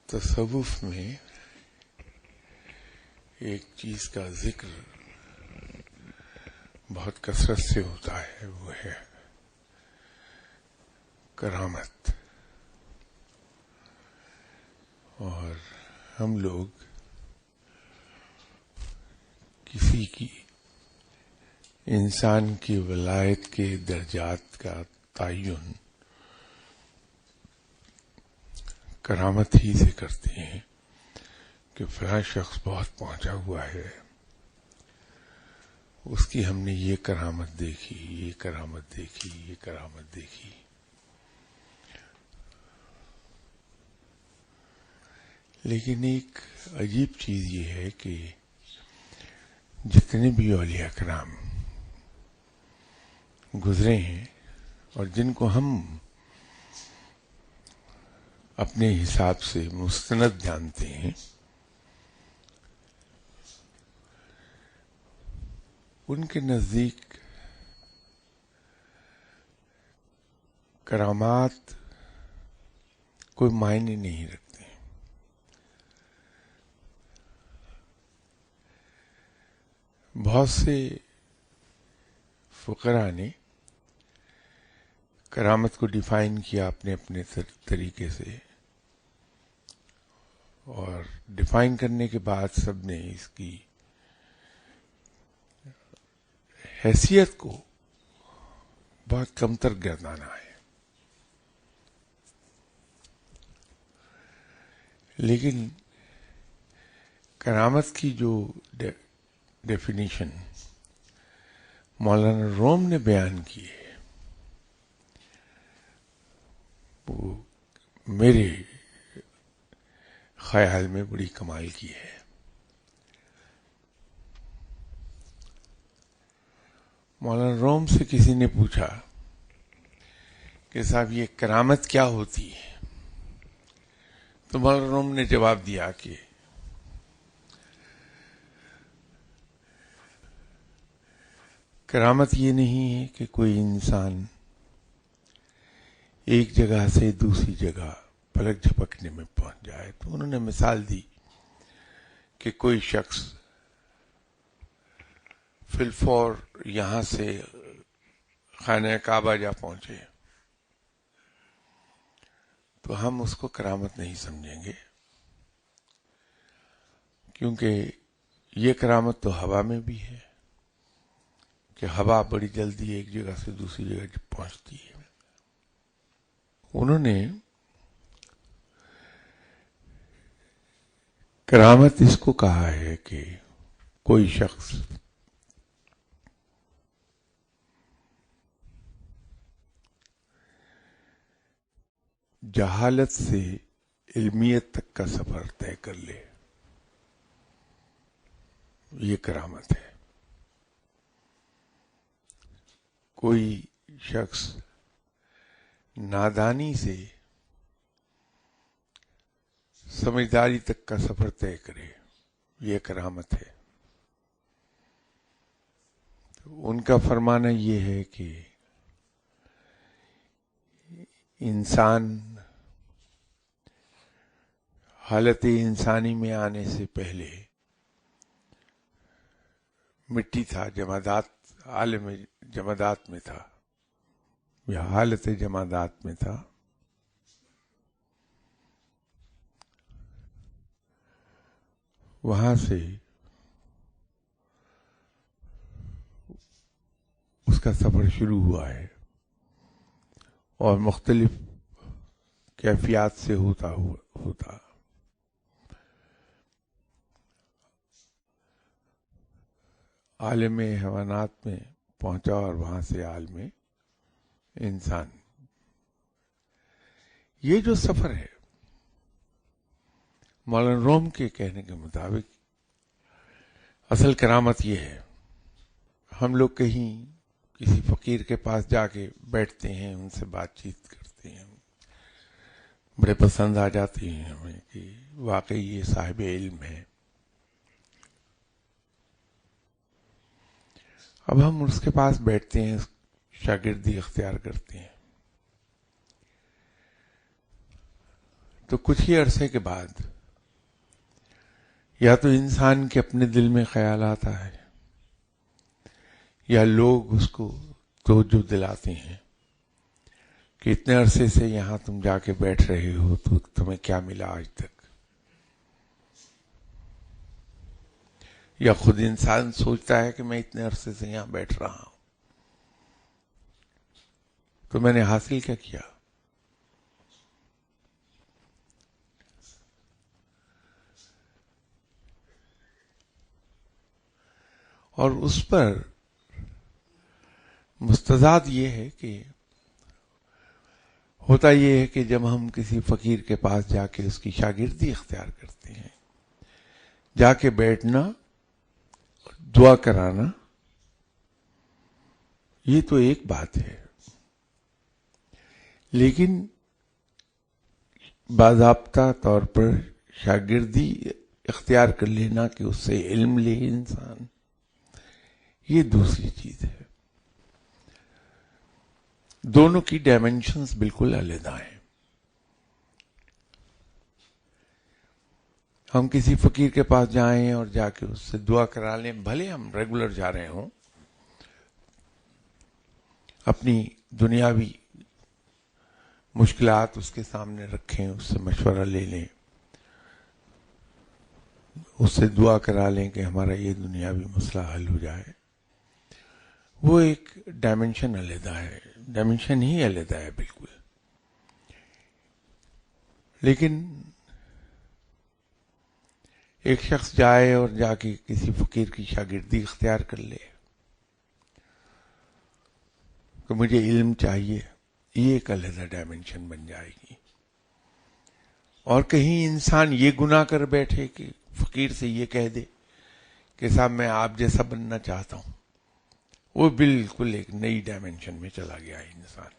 تصوف میں ایک چیز کا ذکر بہت کثرت سے ہوتا ہے، وہ ہے کرامت. اور ہم لوگ کسی کی انسان کی ولایت کے درجات کا تعین کرامت ہی سے کرتے ہیں کہ فلاں شخص بہت پہنچا ہوا ہے، اس کی ہم نے یہ کرامت دیکھی، یہ کرامت دیکھی، یہ کرامت دیکھی. لیکن ایک عجیب چیز یہ ہے کہ جتنے بھی اولیاء کرام گزرے ہیں اور جن کو ہم اپنے حساب سے مستند جانتے ہیں، ان کے نزدیک کرامات کوئی معنی نہیں رکھتے. بہت سے فقراء نے کرامت کو ڈیفائن کیا اپنے اپنے طریقے سے، اور ڈیفائن کرنے کے بعد سب نے اس کی حیثیت کو بہت کمتر گردانا ہے. لیکن کرامت کی جو ڈیفینیشن مولانا روم نے بیان کی ہے، وہ میرے خیال میں بڑی کمال کی ہے. مولانا روم سے کسی نے پوچھا کہ صاحب یہ کرامت کیا ہوتی ہے؟ تو مولانا روم نے جواب دیا کہ کرامت یہ نہیں ہے کہ کوئی انسان ایک جگہ سے دوسری جگہ پلک جھپکنے میں پہنچ جائے. تو انہوں نے مثال دی کہ کوئی شخص فی الفور یہاں سے خانہ کعبہ جا پہنچے تو ہم اس کو کرامت نہیں سمجھیں گے، کیونکہ یہ کرامت تو ہوا میں بھی ہے کہ ہوا بڑی جلدی ایک جگہ سے دوسری جگہ پہنچتی ہے. انہوں نے کرامت اس کو کہا ہے کہ کوئی شخص جہالت سے علمیت تک کا سفر طے کر لے، یہ کرامت ہے. کوئی شخص نادانی سے سمجھداری تک کا سفر طے کرے، یہ کرامت ہے. ان کا فرمانا یہ ہے کہ انسان حالت انسانی میں آنے سے پہلے مٹی تھا، جمادات، عالم جمادات میں تھا یا حالت جمادات میں تھا. وہاں سے اس کا سفر شروع ہوا ہے اور مختلف کیفیات سے ہوتا عالم حیوانات میں پہنچا اور وہاں سے عالم انسان. یہ جو سفر ہے مولانا روم کے کہنے کے مطابق اصل کرامت یہ ہے. ہم لوگ کہیں کسی فقیر کے پاس جا کے بیٹھتے ہیں، ان سے بات چیت کرتے ہیں، بڑے پسند آ جاتے ہیں ہمیں کہ واقعی یہ صاحب علم ہے. اب ہم اس کے پاس بیٹھتے ہیں، شاگردی اختیار کرتے ہیں. تو کچھ ہی عرصے کے بعد یا تو انسان کے اپنے دل میں خیال آتا ہے یا لوگ اس کو توجہ دلاتے ہیں کہ اتنے عرصے سے یہاں تم جا کے بیٹھ رہے ہو تو تمہیں کیا ملا آج تک. یا خود انسان سوچتا ہے کہ میں اتنے عرصے سے یہاں بیٹھ رہا ہوں تو میں نے حاصل کیا کیا. اور اس پر مستضاد یہ ہے کہ ہوتا یہ ہے کہ جب ہم کسی فقیر کے پاس جا کے اس کی شاگردی اختیار کرتے ہیں، جا کے بیٹھنا، دعا کرانا، یہ تو ایک بات ہے، لیکن باضابطہ طور پر شاگردی اختیار کر لینا کہ اس سے علم لے انسان، یہ دوسری چیز ہے. دونوں کی ڈائمینشنز بالکل علیحدہ ہیں. ہم کسی فقیر کے پاس جائیں اور جا کے اس سے دعا کرا لیں، بھلے ہم ریگولر جا رہے ہوں، اپنی دنیاوی مشکلات اس کے سامنے رکھیں، اس سے مشورہ لے لیں، اس سے دعا کرا لیں کہ ہمارا یہ دنیاوی مسئلہ حل ہو جائے، وہ ایک ڈائمینشن علیحدہ ہے، ڈائمینشن ہی علیحدہ ہے بالکل. لیکن ایک شخص جائے اور جا کے کسی فقیر کی شاگردی اختیار کر لے کہ مجھے علم چاہیے، یہ ایک علیحدہ ڈائمینشن بن جائے گی. اور کہیں انسان یہ گناہ کر بیٹھے کہ فقیر سے یہ کہہ دے کہ صاحب میں آپ جیسا بننا چاہتا ہوں، وہ بالکل ایک نئی ڈائمینشن میں چلا گیا ہے انسان.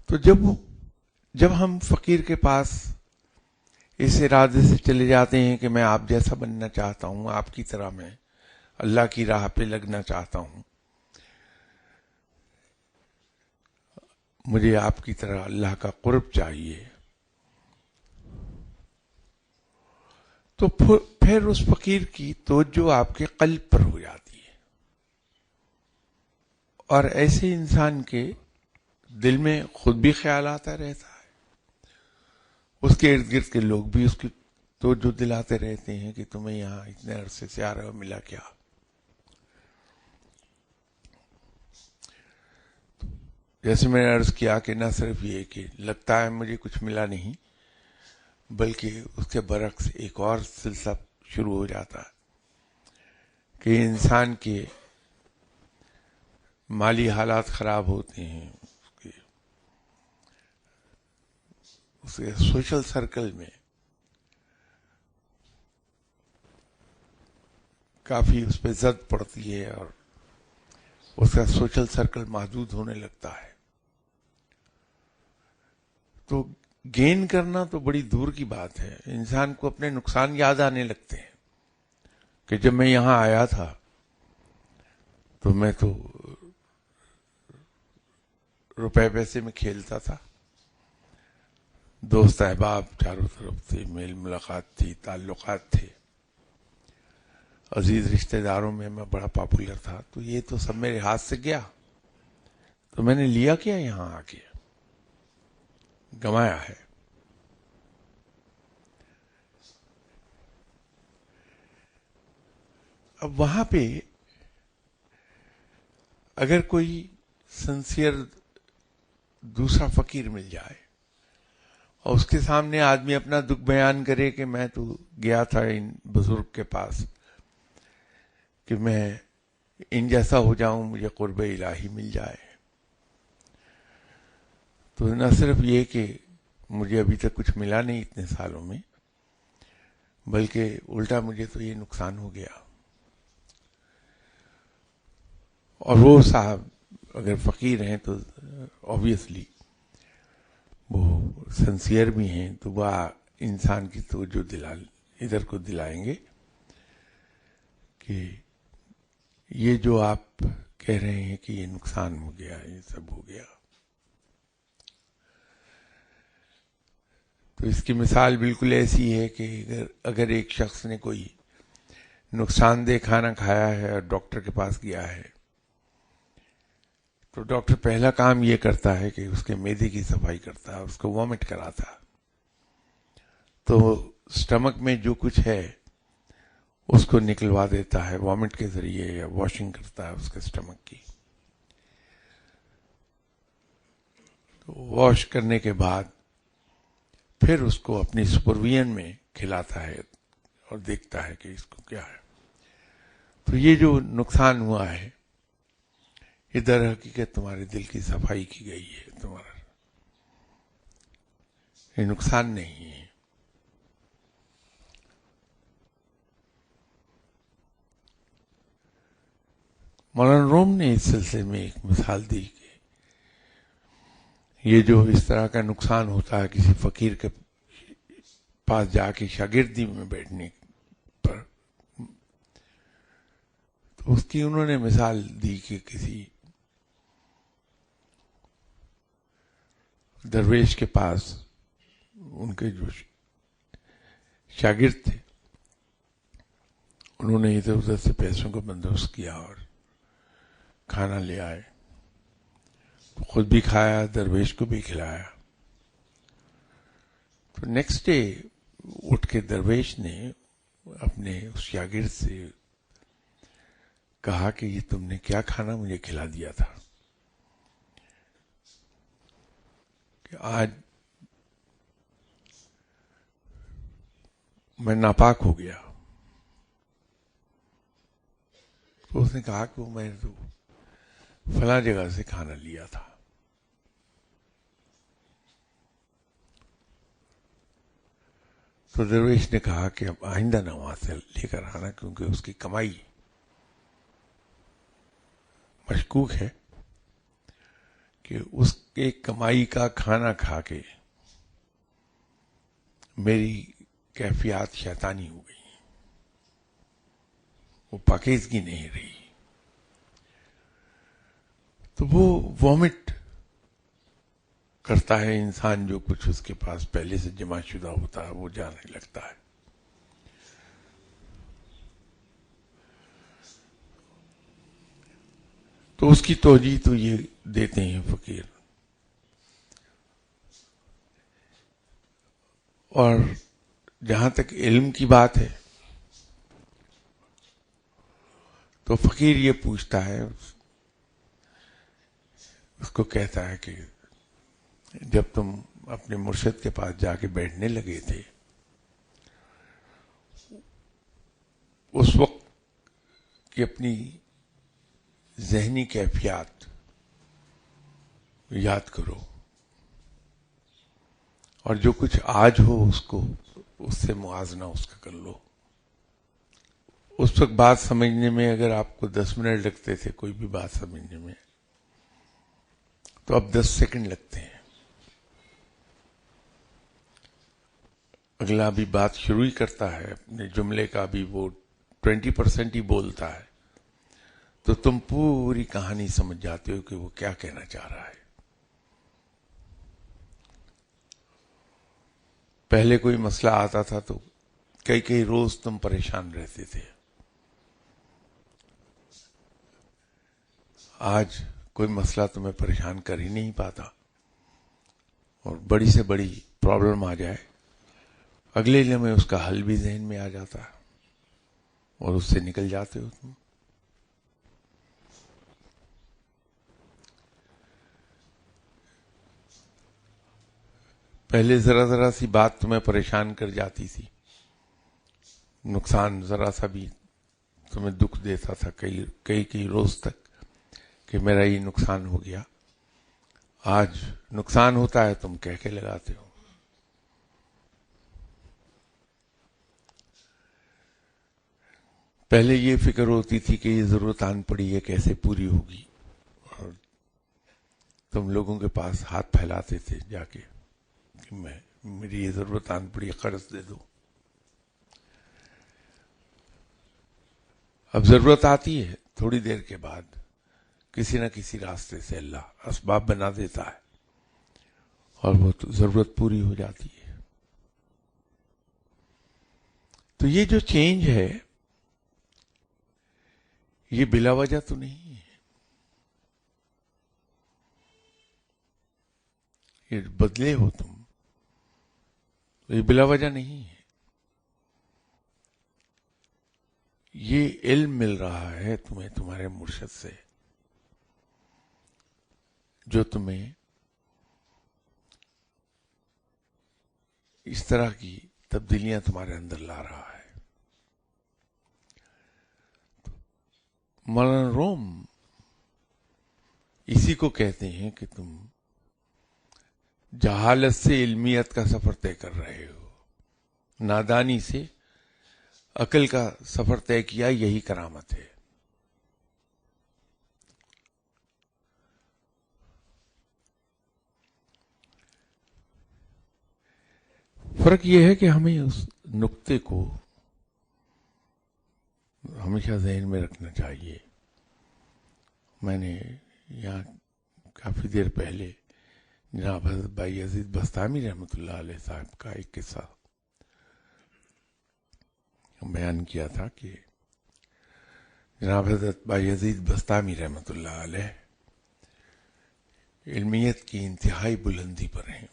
تو جب ہم فقیر کے پاس اس ارادے سے چلے جاتے ہیں کہ میں آپ جیسا بننا چاہتا ہوں، آپ کی طرح میں اللہ کی راہ پہ لگنا چاہتا ہوں، مجھے آپ کی طرح اللہ کا قرب چاہیے، تو پھر اس فقیر کی توجہ آپ کے قلب پر ہو جاتی ہے، اور ایسے انسان کے دل میں خود بھی خیال آتا رہتا ہے، اس کے ارد گرد کے لوگ بھی اس کی توجہ دلاتے رہتے ہیں کہ تمہیں یہاں اتنے عرصے سے آ رہے ہو، ملا کیا. جیسے میں نے عرض کیا کہ نہ صرف یہ کہ لگتا ہے مجھے کچھ ملا نہیں، بلکہ اس کے برعکس ایک اور سلسلہ شروع ہو جاتا ہے کہ انسان کے مالی حالات خراب ہوتے ہیں، اس کے سوشل سرکل میں کافی اس پہ زد پڑتی ہے اور اس کا سوشل سرکل محدود ہونے لگتا ہے. تو گین کرنا تو بڑی دور کی بات ہے، انسان کو اپنے نقصان یاد آنے لگتے ہیں کہ جب میں یہاں آیا تھا تو میں تو روپے پیسے میں کھیلتا تھا، دوست احباب چاروں طرف تھے، میل ملاقات تھی، تعلقات تھے، عزیز رشتہ داروں میں بڑا پاپولر تھا، تو یہ تو سب میرے ہاتھ سے گیا، تو میں نے لیا کیا یہاں آ کے؟ گمایا ہے. اب وہاں پہ اگر کوئی سنسیئر دوسرا فقیر مل جائے اور اس کے سامنے آدمی اپنا دکھ بیان کرے کہ میں تو گیا تھا ان بزرگ کے پاس کہ میں ان جیسا ہو جاؤں، مجھے قرب الہی مل جائے، تو نہ صرف یہ کہ مجھے ابھی تک کچھ ملا نہیں اتنے سالوں میں، بلکہ الٹا مجھے تو یہ نقصان ہو گیا. اور وہ صاحب اگر فقیر ہیں تو آبویسلی وہ سنسیئر بھی ہیں، تو وہ انسان کی توجہ ادھر کو دلائیں گے کہ یہ جو آپ کہہ رہے ہیں کہ یہ نقصان ہو گیا، یہ سب ہو گیا. تو اس کی مثال بالکل ایسی ہے کہ اگر ایک شخص نے کوئی نقصان دہ کھانا کھایا ہے اور ڈاکٹر کے پاس گیا ہے، تو ڈاکٹر پہلا کام یہ کرتا ہے کہ اس کے معدے کی صفائی کرتا ہے، اس کو وامٹ کراتا ہے. تو سٹمک میں جو کچھ ہے اس کو نکلوا دیتا ہے وامٹ کے ذریعے، یا واشنگ کرتا ہے اس کے سٹمک کی. تو واش کرنے کے بعد پھر اس کو اپنی سپرویژن میں کھلاتا ہے اور دیکھتا ہے کہ اس کو کیا ہے. تو یہ جو نقصان ہوا ہے یہ در حقیقت تمہارے دل کی صفائی کی گئی ہے، تمہارا یہ نقصان نہیں ہے. مولانا روم نے اس سلسلے میں ایک مثال دی کہ یہ جو اس طرح کا نقصان ہوتا ہے کسی فقیر کے پاس جا کے شاگردی میں بیٹھنے پر، تو اس کی انہوں نے مثال دی کہ کسی درویش کے پاس ان کے جو شاگرد تھے انہوں نے ادھر ادھر سے پیسوں کا بندوبست کیا اور کھانا لے آئے، خود بھی کھایا، درویش کو بھی کھلایا. تو نیکسٹ ڈے اٹھ کے درویش نے اپنے اس شاگرد سے کہا کہ یہ تم نے کیا کھانا مجھے کھلا دیا تھا، کہ آج میں ناپاک ہو گیا. تو اس نے کہا کہ وہ میں نے تو فلاں جگہ سے کھانا لیا تھا. تو درویش نے کہا کہ اب آئندہ نہ وہاں سے لے کر آنا، کیونکہ اس کی کمائی مشکوک ہے کہ اس کے کمائی کا کھانا کھا کے میری کیفیات شیطانی ہو گئی، وہ پاکیزگی نہیں رہی. تو وہ وامٹ کرتا ہے انسان، جو کچھ اس کے پاس پہلے سے جمع شدہ ہوتا ہے وہ جانے لگتا ہے. تو اس کی توجیہ تو یہ دیتے ہیں فقیر. اور جہاں تک علم کی بات ہے تو فقیر یہ پوچھتا ہے، اس کو کہتا ہے کہ جب تم اپنے مرشد کے پاس جا کے بیٹھنے لگے تھے اس وقت کی اپنی ذہنی کیفیات یاد کرو، اور جو کچھ آج ہو اس کو اس سے موازنہ اس کا کر لو. اس وقت بات سمجھنے میں اگر آپ کو 10 منٹ لگتے تھے کوئی بھی بات سمجھنے میں، تو اب 10 سیکنڈ لگتے ہیں. اگلا بھی بات شروع ہی کرتا ہے، اپنے جملے کا بھی وہ 20% ہی بولتا ہے، تو تم پوری کہانی سمجھ جاتے ہو کہ وہ کیا کہنا چاہ رہا ہے. پہلے کوئی مسئلہ آتا تھا تو کئی روز تم پریشان رہتے تھے، آج کوئی مسئلہ تمہیں پریشان کر ہی نہیں پاتا، اور بڑی سے بڑی پرابلم آ جائے اگلے لمحے اس کا حل بھی ذہن میں آ جاتا ہے اور اس سے نکل جاتے ہو تم. پہلے ذرا سی بات تمہیں پریشان کر جاتی تھی، نقصان ذرا سا بھی تمہیں دکھ دیتا تھا کئی روز تک کہ میرا یہ نقصان ہو گیا. آج نقصان ہوتا ہے تم کہہ کے لگاتے ہو. پہلے یہ فکر ہوتی تھی کہ یہ ضرورت آن پڑی ہے کیسے پوری ہوگی، اور تم لوگوں کے پاس ہاتھ پھیلاتے تھے جا کے کہ میری یہ ضرورت آن پڑی، قرض دے دو. اب ضرورت آتی ہے تھوڑی دیر کے بعد کسی نہ کسی راستے سے اللہ اسباب بنا دیتا ہے اور وہ ضرورت پوری ہو جاتی ہے. تو یہ جو چینج ہے یہ بلا وجہ تو نہیں ہے. یہ بدلے ہو تم، یہ بلا وجہ نہیں ہے. یہ علم مل رہا ہے تمہیں تمہارے مرشد سے، جو تمہیں اس طرح کی تبدیلیاں تمہارے اندر لا رہا ہے. مولانا روم اسی کو کہتے ہیں کہ تم جہالت سے علمیت کا سفر طے کر رہے ہو، نادانی سے عقل کا سفر طے کیا، یہی کرامت ہے. فرق یہ ہے کہ ہمیں اس نقطے کو ہمیشہ ذہن میں رکھنا چاہیے. میں نے یہاں کافی دیر پہلے جناب حضرت بھائی عزیز بستامی رحمۃ اللہ علیہ صاحب کا ایک قصہ بیان کیا تھا کہ جناب حضرت بھائی عزیز بستامی رحمۃ اللہ علیہ علمیت کی انتہائی بلندی پر ہیں.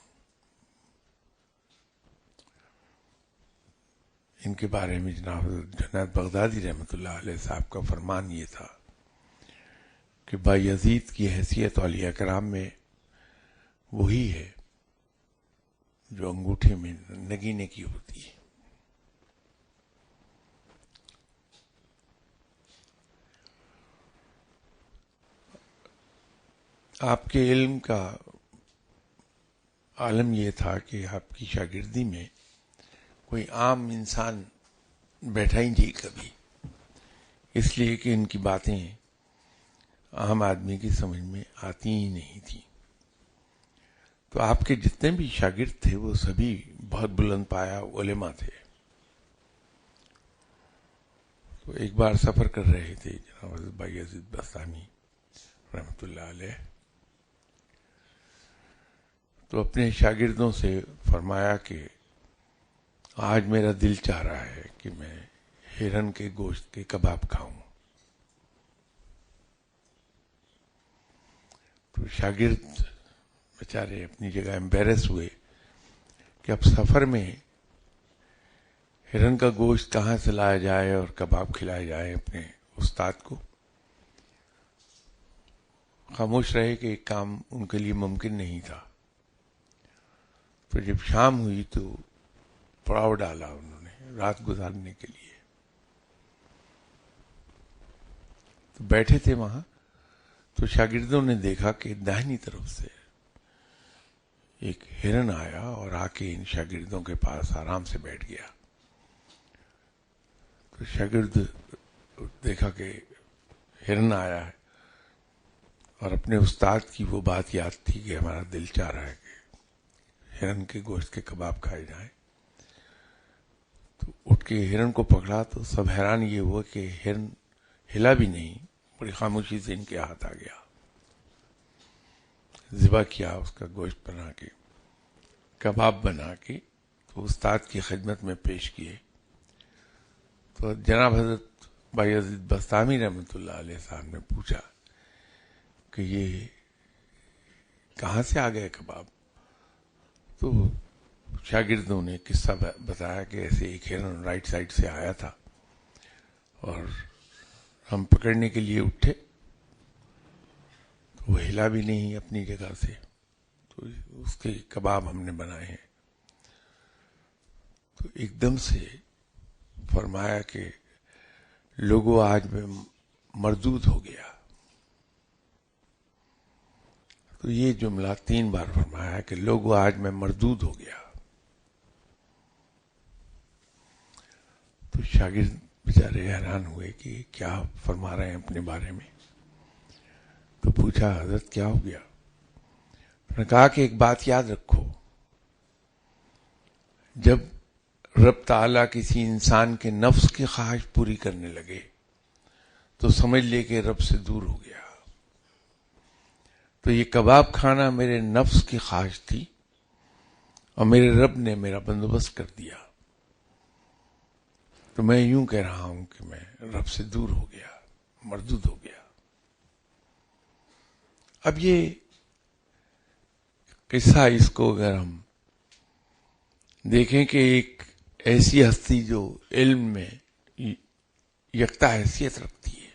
ان کے بارے میں جناب حضرت جنید بغدادی رحمۃ اللہ علیہ صاحب کا فرمان یہ تھا کہ بھائی یزید کی حیثیت اولیاء کرام میں وہی ہے جو انگوٹھے میں نگینے کی ہوتی ہے. آپ کے علم کا عالم یہ تھا کہ آپ کی شاگردی میں کوئی عام انسان بیٹھا ہی نہیں کبھی، اس لیے کہ ان کی باتیں عام آدمی کی سمجھ میں آتی ہی نہیں تھی. تو آپ کے جتنے بھی شاگرد تھے وہ سبھی بہت بلند پایا علماء تھے. تو ایک بار سفر کر رہے تھے جناب حضرت بھائی عزیز بستامی رحمۃ اللہ علیہ، تو اپنے شاگردوں سے فرمایا کہ آج میرا دل چاہ رہا ہے کہ میں ہرن کے گوشت کے کباب کھاؤں. تو شاگرد بیچارے اپنی جگہ ایمبیرس ہوئے کہ اب سفر میں ہرن کا گوشت کہاں سے لایا جائے اور کباب کھلایا جائے اپنے استاد کو. خاموش رہے کہ ایک کام ان کے لیے ممکن نہیں تھا. تو جب شام ہوئی تو پڑاؤ ڈالا انہوں نے رات گزارنے کے لیے. تو بیٹھے تھے وہاں، تو شاگردوں نے دیکھا کہ داہنی طرف سے ایک ہرن آیا اور آ کے ان شاگردوں کے پاس آرام سے بیٹھ گیا. تو شاگرد دیکھا کہ ہرن آیا ہے اور اپنے استاد کی وہ بات یاد تھی کہ ہمارا دل چاہ رہا ہے کہ ہرن کے گوشت کے کباب کھائے جائیں. تو اٹھ کے ہرن کو پکڑا تو سب حیران یہ ہوا کہ ہرن ہلا بھی نہیں، بڑی خاموشی سے ان کے ہاتھ آ گیا. ذبح کیا، اس کا گوشت بنا کے کباب بنا کے تو استاد کی خدمت میں پیش کیے. تو جناب حضرت بھائی عزیز بستامی رحمۃ اللہ علیہ صاحب نے پوچھا کہ یہ کہاں سے آ گئے کباب. تو شاگردوں نے قصہ بتایا کہ ایسے ایک ہرن رائٹ سائڈ سے آیا تھا اور ہم پکڑنے کے لیے اٹھے تو وہ ہلا بھی نہیں اپنی جگہ سے، تو اس کے کباب ہم نے بنائے ہیں. تو ایک دم سے فرمایا کہ لوگوں آج میں مردود ہو گیا. تو یہ جملہ 3 بار فرمایا کہ لوگوں آج میں مردود ہو گیا. تو شاگرد بیچارے حیران ہوئے کہ کیا فرما رہے ہیں اپنے بارے میں. تو پوچھا حضرت کیا ہو گیا. انہوں نے کہا کہ ایک بات یاد رکھو، جب رب تعالیٰ کسی انسان کے نفس کی خواہش پوری کرنے لگے تو سمجھ لے کہ رب سے دور ہو گیا. تو یہ کباب کھانا میرے نفس کی خواہش تھی اور میرے رب نے میرا بندوبست کر دیا. تو میں یوں کہہ رہا ہوں کہ میں رب سے دور ہو گیا, مردود ہو گیا. اب یہ قصہ, اس کو اگر ہم دیکھیں کہ ایک ایسی ہستی جو علم میں یکتا حیثیت رکھتی ہے,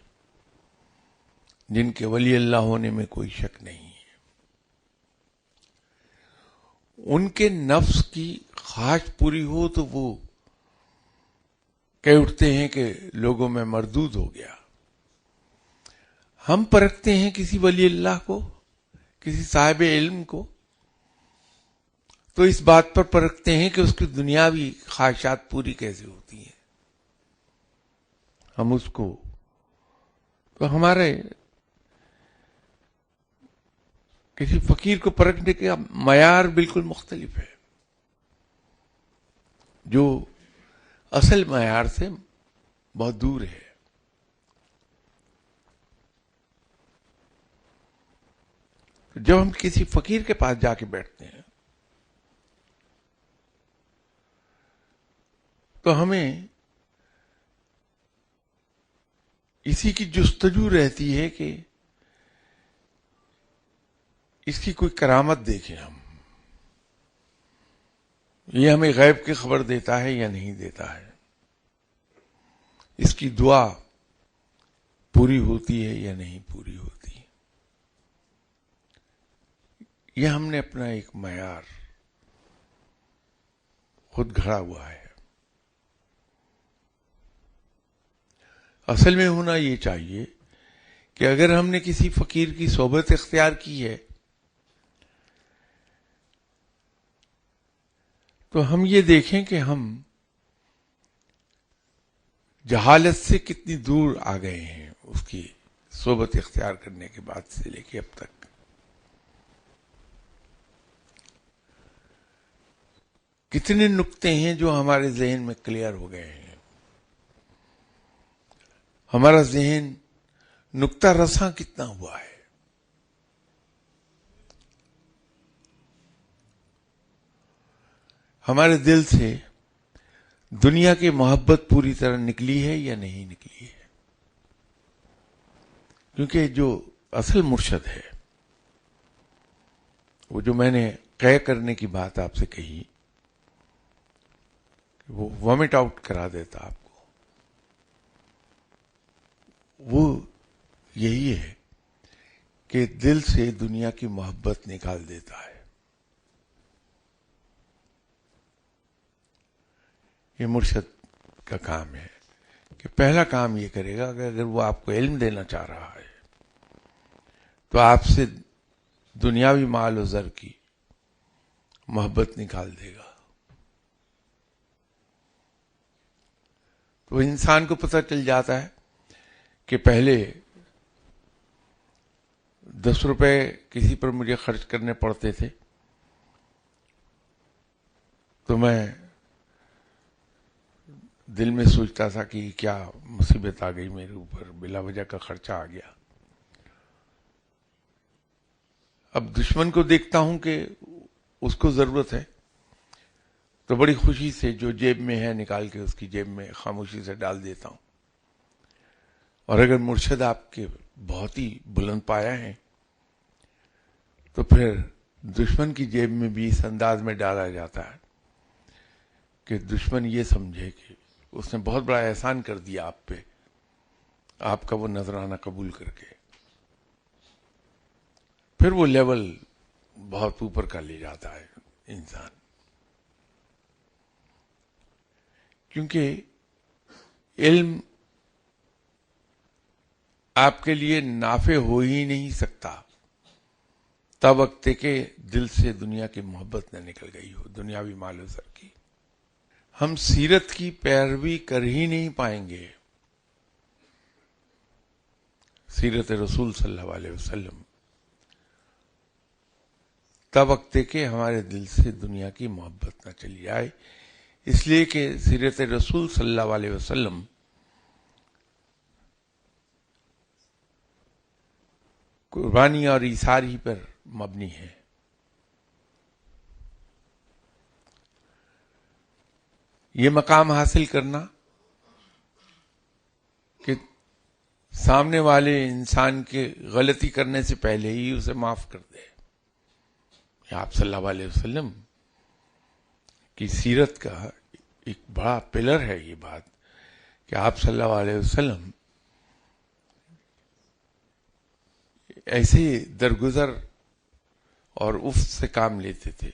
جن کے ولی اللہ ہونے میں کوئی شک نہیں ہے, ان کے نفس کی خواہش پوری ہو تو وہ کہہ اٹھتے ہیں کہ لوگوں میں مردود ہو گیا. ہم پرکھتے ہیں کسی ولی اللہ کو, کسی صاحب علم کو, تو اس بات پر پرکھتے ہیں کہ اس کی دنیاوی خواہشات پوری کیسے ہوتی ہیں. ہم اس کو, تو ہمارے کسی فقیر کو پرکھنے کا معیار بالکل مختلف ہے, جو اصل معیار سے بہت دور ہے. جب ہم کسی فقیر کے پاس جا کے بیٹھتے ہیں تو ہمیں اسی کی جستجو رہتی ہے کہ اس کی کوئی کرامت دیکھیں ہم, یہ ہمیں غیب کی خبر دیتا ہے یا نہیں دیتا ہے, اس کی دعا پوری ہوتی ہے یا نہیں پوری ہوتی. یہ ہم نے اپنا ایک معیار خود گھڑا ہوا ہے. اصل میں ہونا یہ چاہیے کہ اگر ہم نے کسی فقیر کی صحبت اختیار کی ہے تو ہم یہ دیکھیں کہ ہم جہالت سے کتنی دور آ گئے ہیں اس کی صحبت اختیار کرنے کے بعد سے لے کے اب تک. کتنے نکتے ہیں جو ہمارے ذہن میں کلیئر ہو گئے ہیں. ہمارا ذہن نکتہ رساں کتنا ہوا ہے. ہمارے دل سے دنیا کی محبت پوری طرح نکلی ہے یا نہیں نکلی ہے. کیونکہ جو اصل مرشد ہے, وہ جو میں نے قے کرنے کی بات آپ سے کہی, وہ وامٹ آؤٹ کرا دیتا آپ کو, وہ یہی ہے کہ دل سے دنیا کی محبت نکال دیتا ہے. یہ مرشد کا کام ہے کہ پہلا کام یہ کرے گا کہ اگر وہ آپ کو علم دینا چاہ رہا ہے تو آپ سے دنیاوی مال و زر کی محبت نکال دے گا. تو انسان کو پتہ چل جاتا ہے کہ پہلے 10 روپے کسی پر مجھے خرچ کرنے پڑتے تھے تو میں دل میں سوچتا تھا کہ کیا مصیبت آ گئی میرے اوپر, بلا وجہ کا خرچہ آ گیا. اب دشمن کو دیکھتا ہوں کہ اس کو ضرورت ہے تو بڑی خوشی سے جو جیب میں ہے نکال کے اس کی جیب میں خاموشی سے ڈال دیتا ہوں. اور اگر مرشد آپ کے بہت ہی بلند پایا ہیں تو پھر دشمن کی جیب میں بھی اس انداز میں ڈالا جاتا ہے کہ دشمن یہ سمجھے کہ اس نے بہت بڑا احسان کر دیا آپ پہ, آپ کا وہ نذرانہ قبول کر کے. پھر وہ لیول بہت اوپر کا لے جاتا ہے انسان, کیونکہ علم آپ کے لیے نافع ہو ہی نہیں سکتا تب وقت کہ دل سے دنیا کی محبت نہ نکل گئی ہو, دنیاوی مال و زر کی. ہم سیرت کی پیروی کر ہی نہیں پائیں گے, سیرت رسول صلی اللہ علیہ وسلم, تب وقت کہ ہمارے دل سے دنیا کی محبت نہ چلی جائے. اس لیے کہ سیرت رسول صلی اللہ علیہ وسلم قربانی اور ایثار ہی پر مبنی ہے. یہ مقام حاصل کرنا کہ سامنے والے انسان کے غلطی کرنے سے پہلے ہی اسے معاف کر دے. آپ صلی اللہ علیہ وسلم کی سیرت کا ایک بڑا پلر ہے یہ بات کہ آپ صلی اللہ علیہ وسلم ایسے درگزر اور افت سے کام لیتے تھے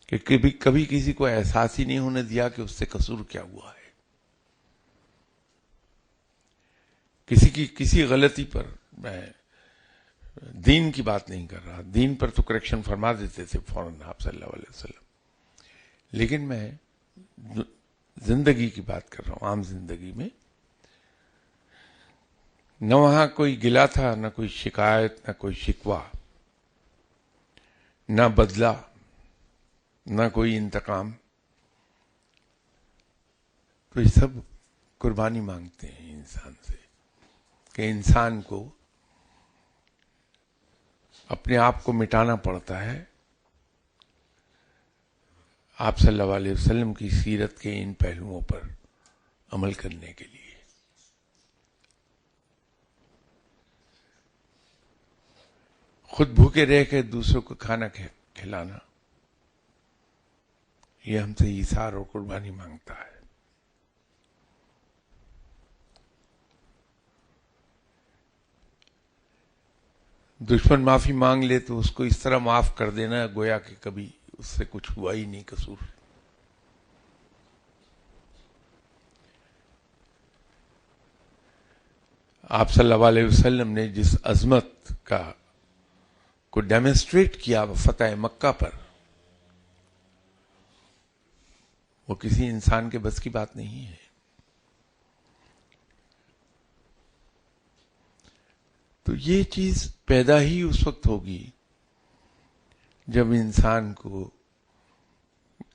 کہ کبھی کسی کو احساس ہی نہیں ہونے دیا کہ اس سے قصور کیا ہوا ہے. کسی غلطی پر، میں دین کی بات نہیں کر رہا، دین پر تو کریکشن فرما دیتے تھے فوراً آپ صلی اللہ علیہ وسلم، لیکن میں زندگی کی بات کر رہا ہوں. عام زندگی میں نہ وہاں کوئی گلہ تھا، نہ کوئی شکایت، نہ کوئی شکوہ، نہ بدلہ، نہ کوئی انتقام. تو یہ سب قربانی مانگتے ہیں انسان سے کہ انسان کو اپنے آپ کو مٹانا پڑتا ہے آپ صلی اللہ علیہ وسلم کی سیرت کے ان پہلوؤں پر عمل کرنے کے لیے. خود بھوکے رہ کے دوسروں کو کھانا کھلانا یہ ہم سے ایثار اور قربانی مانگتا ہے. دشمن معافی مانگ لے تو اس کو اس طرح معاف کر دینا گویا کہ کبھی اس سے کچھ ہوا ہی نہیں قصور. آپ صلی اللہ علیہ وسلم نے جس عظمت کو ڈیمونسٹریٹ کیا فتح مکہ پر، وہ کسی انسان کے بس کی بات نہیں ہے. تو یہ چیز پیدا ہی اس وقت ہوگی جب انسان کو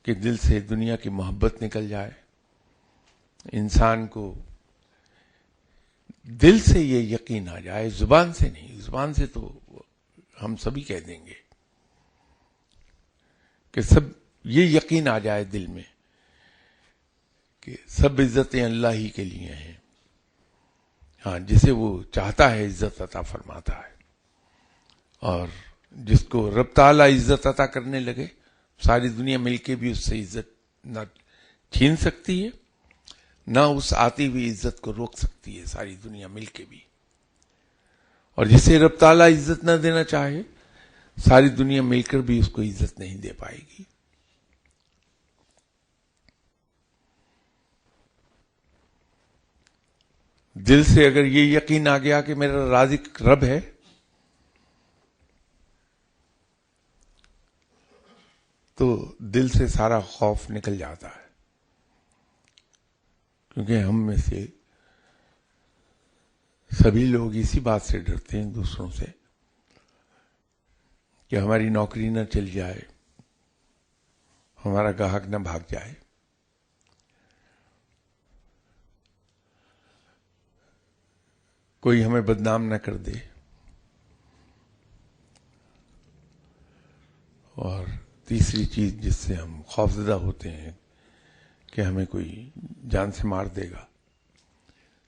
کے دل سے دنیا کی محبت نکل جائے، انسان کو دل سے یہ یقین آ جائے، زبان سے نہیں. زبان سے تو ہم سبھی کہہ دیں گے کہ سب یہ یقین آ جائے دل میں کہ سب عزتیں اللہ ہی کے لیے ہیں. ہاں، جسے وہ چاہتا ہے عزت عطا فرماتا ہے، اور جس کو رب تعالیٰ عزت عطا کرنے لگے ساری دنیا مل کے بھی اس سے عزت نہ چھین سکتی ہے، نہ اس آتی ہوئی عزت کو روک سکتی ہے ساری دنیا مل کے بھی. اور جسے رب تعالیٰ عزت نہ دینا چاہے ساری دنیا مل کر بھی اس کو عزت نہیں دے پائے گی. دل سے اگر یہ یقین آ گیا کہ میرا رازق رب ہے، تو دل سے سارا خوف نکل جاتا ہے. کیونکہ ہم میں سے سبھی لوگ اسی بات سے ڈرتے ہیں دوسروں سے کہ ہماری نوکری نہ چل جائے، ہمارا گاہک نہ بھاگ جائے. کوئی ہمیں بدنام نہ کر دے. اور تیسری چیز جس سے ہم خوفزدہ ہوتے ہیں کہ ہمیں کوئی جان سے مار دے گا.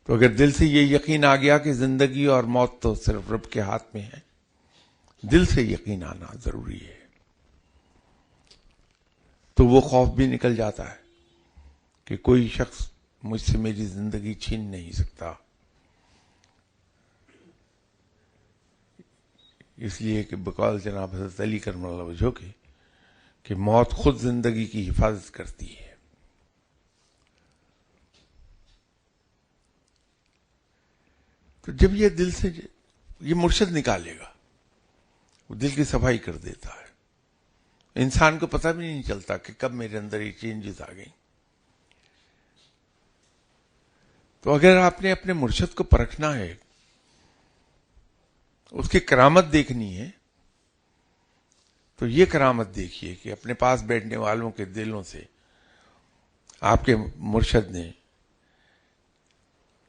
تو اگر دل سے یہ یقین آ گیا کہ زندگی اور موت تو صرف رب کے ہاتھ میں ہے، دل سے یقین آنا ضروری ہے، تو وہ خوف بھی نکل جاتا ہے کہ کوئی شخص مجھ سے میری زندگی چھین نہیں سکتا. اس لیے کہ بقول جناب حضرت علی کرم اللہ وجہہ کے کہ موت خود زندگی کی حفاظت کرتی ہے. تو جب یہ دل سے یہ مرشد نکالے گا، وہ دل کی صفائی کر دیتا ہے. انسان کو پتہ بھی نہیں چلتا کہ کب میرے اندر یہ چینجز آ گئیں. تو اگر آپ نے اپنے مرشد کو پرکھنا ہے، اس کی کرامت دیکھنی ہے، تو یہ کرامت دیکھیے کہ اپنے پاس بیٹھنے والوں کے دلوں سے آپ کے مرشد نے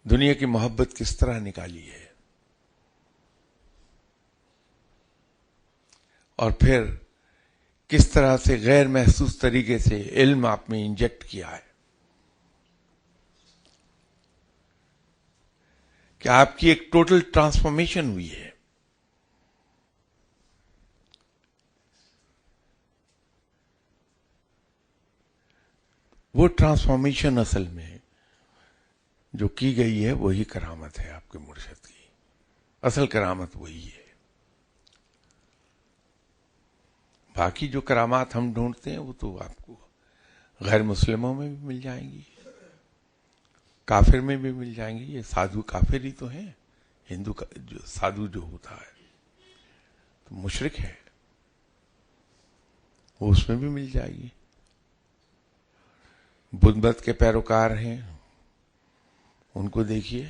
دنیا کی محبت کس طرح نکالی ہے. اور پھر کس طرح سے غیر محسوس طریقے سے علم آپ میں انجیکٹ کیا ہے کہ آپ کی ایک ٹوٹل ٹرانسفارمیشن ہوئی ہے. وہ ٹرانسفارمیشن اصل میں جو کی گئی ہے وہی کرامت ہے آپ کے مرشد کی. اصل کرامت وہی ہے. باقی جو کرامات ہم ڈھونڈتے ہیں وہ تو آپ کو غیر مسلموں میں بھی مل جائیں گی, کافر میں بھی مل جائیں گی. یہ سادھو کافر ہی تو ہیں. ہندو کا جو سادھو جو ہوتا ہے تو مشرک ہے, وہ اس میں بھی مل جائے گی. بدھ مت کے پیروکار ہیں, ان کو دیکھیے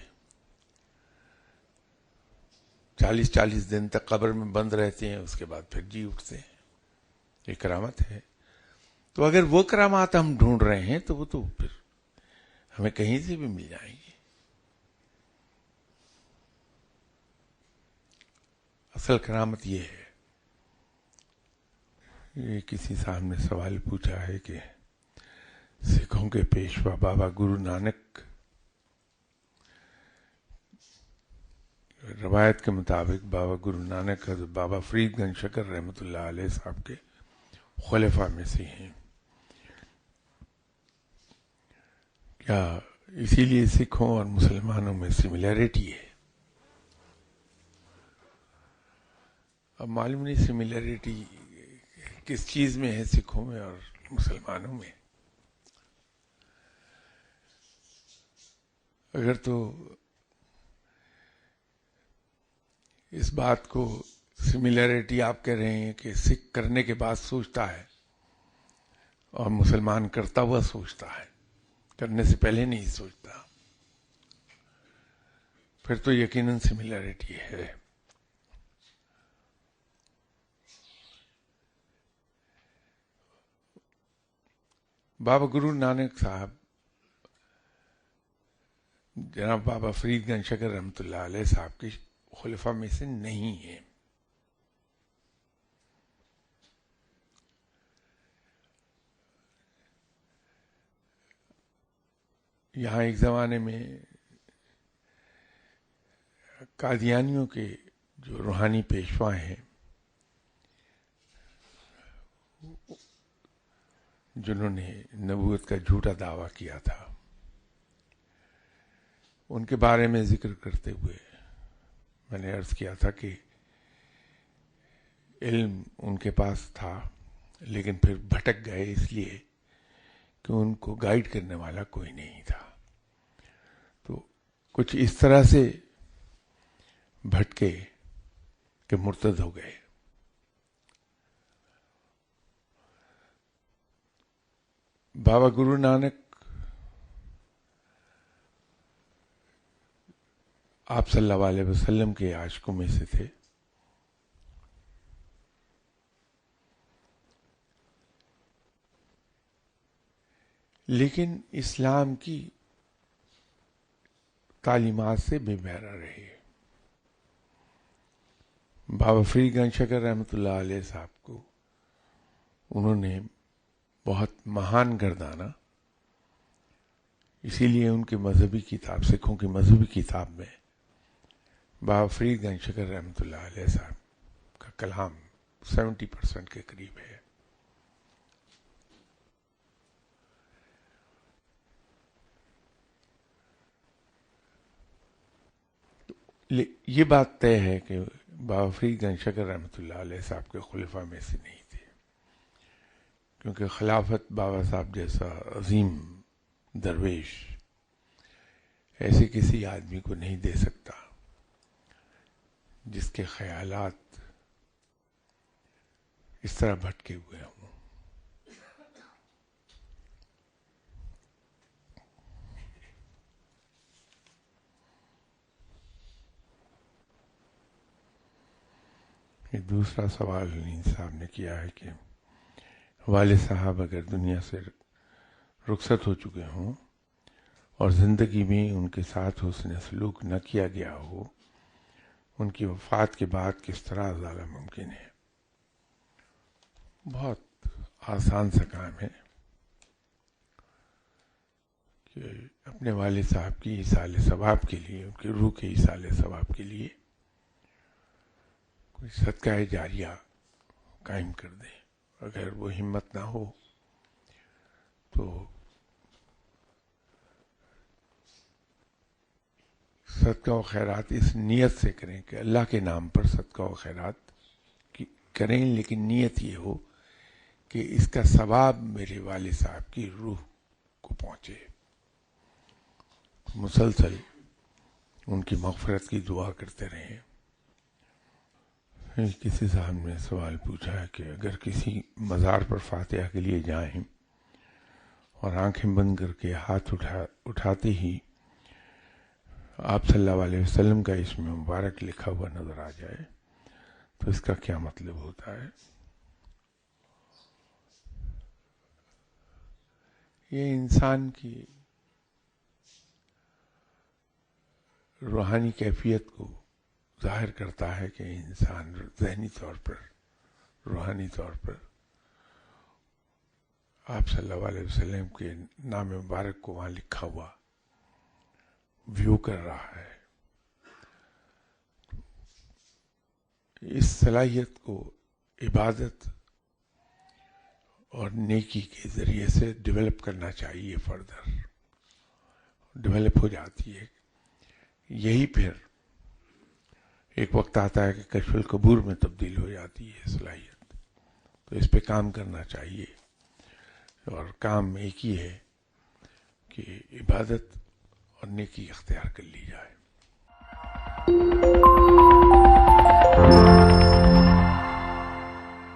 40 دن تک قبر میں بند رہتے ہیں, اس کے بعد پھر جی اٹھتے ہیں. یہ کرامت ہے. تو اگر وہ کرامات ہم ڈھونڈ رہے ہیں تو وہ تو پھر ہمیں کہیں سے بھی مل جائیں گی. اصل کرامت یہ ہے. یہ کسی صاحب نے سوال پوچھا ہے کہ سکھوں کے پیشوا بابا گرو نانک روایت کے مطابق بابا گرو نانک حضرت بابا فرید گنج شکر رحمۃ اللہ علیہ صاحب کے خلفاء میں سے ہیں. کیا اسی لیے سکھوں اور مسلمانوں میں سملیرٹی ہے؟ اب معلوم نہیں سملیرٹی کس چیز میں ہے سکھوں میں اور مسلمانوں میں. اگر تو اس بات کو سملیرٹی آپ کہہ رہے ہیں کہ سکھ کرنے کے بعد سوچتا ہے اور مسلمان کرتا ہوا سوچتا ہے, کرنے سے پہلے نہیں سوچتا, پھر تو یقیناً سملیرٹی ہے. بابا گرو نانک صاحب جناب بابا فرید گنج شکر رحمۃ اللہ علیہ صاحب کے خلفاء میں سے نہیں ہیں. یہاں ایک زمانے میں قادیانیوں کے جو روحانی پیشوا ہیں, جنہوں نے نبوت کا جھوٹا دعویٰ کیا تھا, ان کے بارے میں ذکر کرتے ہوئے میں نے عرض کیا تھا کہ علم ان کے پاس تھا لیکن پھر بھٹک گئے اس لیے کہ ان کو گائیڈ کرنے والا کوئی نہیں تھا. تو کچھ اس طرح سے بھٹکے کہ مرتد ہو گئے. بابا گرو نانک آپ صلی اللہ علیہ وسلم کے عاشقوں میں سے تھے. لیکن اسلام کی تعلیمات سے بے بہرا رہے. بابا فرید گنج شکر رحمۃ اللہ علیہ صاحب کو انہوں نے بہت مہان گردانا, اسی لیے ان کے مذہبی کتاب, سکھوں کی مذہبی کتاب میں بابا فرید گنج شکر رحمۃ اللہ علیہ صاحب کا کلام 70% کے قریب ہے. یہ بات طے ہے کہ بابا فرید گنج شکر رحمۃ اللہ علیہ صاحب کے خلفاء میں سے نہیں تھے, کیونکہ خلافت بابا صاحب جیسا عظیم درویش ایسے کسی آدمی کو نہیں دے سکتا جس کے خیالات اس طرح بھٹکے ہوئے ہوں. یہ دوسرا سوال نیند صاحب نے کیا ہے کہ والد صاحب اگر دنیا سے رخصت ہو چکے ہوں اور زندگی میں ان کے ساتھ حسن سلوک نہ کیا گیا ہو, ان کی وفات کے بعد کس طرح ازالہ ممکن ہے؟ بہت آسان سا کام ہے کہ اپنے والد صاحب کی ایصال ثواب کے لیے، ان کی روح کے ایصال ثواب کے لیے کوئی صدقہ جاریہ قائم کر دیں. اگر وہ ہمت نہ ہو تو صدقہ و خیرات اس نیت سے کریں کہ اللہ کے نام پر صدقہ و خیرات کریں، لیکن نیت یہ ہو کہ اس کا ثواب میرے والد صاحب کی روح کو پہنچے. مسلسل ان کی مغفرت کی دعا کرتے رہیں. کسی صاحب نے سوال پوچھا ہے کہ اگر کسی مزار پر فاتحہ کے لیے جائیں اور آنکھیں بند کر کے ہاتھ اٹھاتے ہی آپ صلی اللہ علیہ وسلم کا اسم مبارک لکھا ہوا نظر آ جائے تو اس کا کیا مطلب ہوتا ہے؟ یہ انسان کی روحانی کیفیت کو ظاہر کرتا ہے کہ انسان ذہنی طور پر، روحانی طور پر آپ صلی اللہ علیہ وسلم کے نام مبارک کو وہاں لکھا ہوا ویو کر رہا ہے. اس صلاحیت کو عبادت اور نیکی کے ذریعے سے ڈیولپ کرنا چاہیے. فردر ڈیولپ ہو جاتی ہے. یہی پھر ایک وقت آتا ہے کہ کشف القبور میں تبدیل ہو جاتی ہے صلاحیت. تو اس پہ کام کرنا چاہیے، اور کام ایک ہی ہے کہ عبادت اور نیکی اختیار کر لی جائے.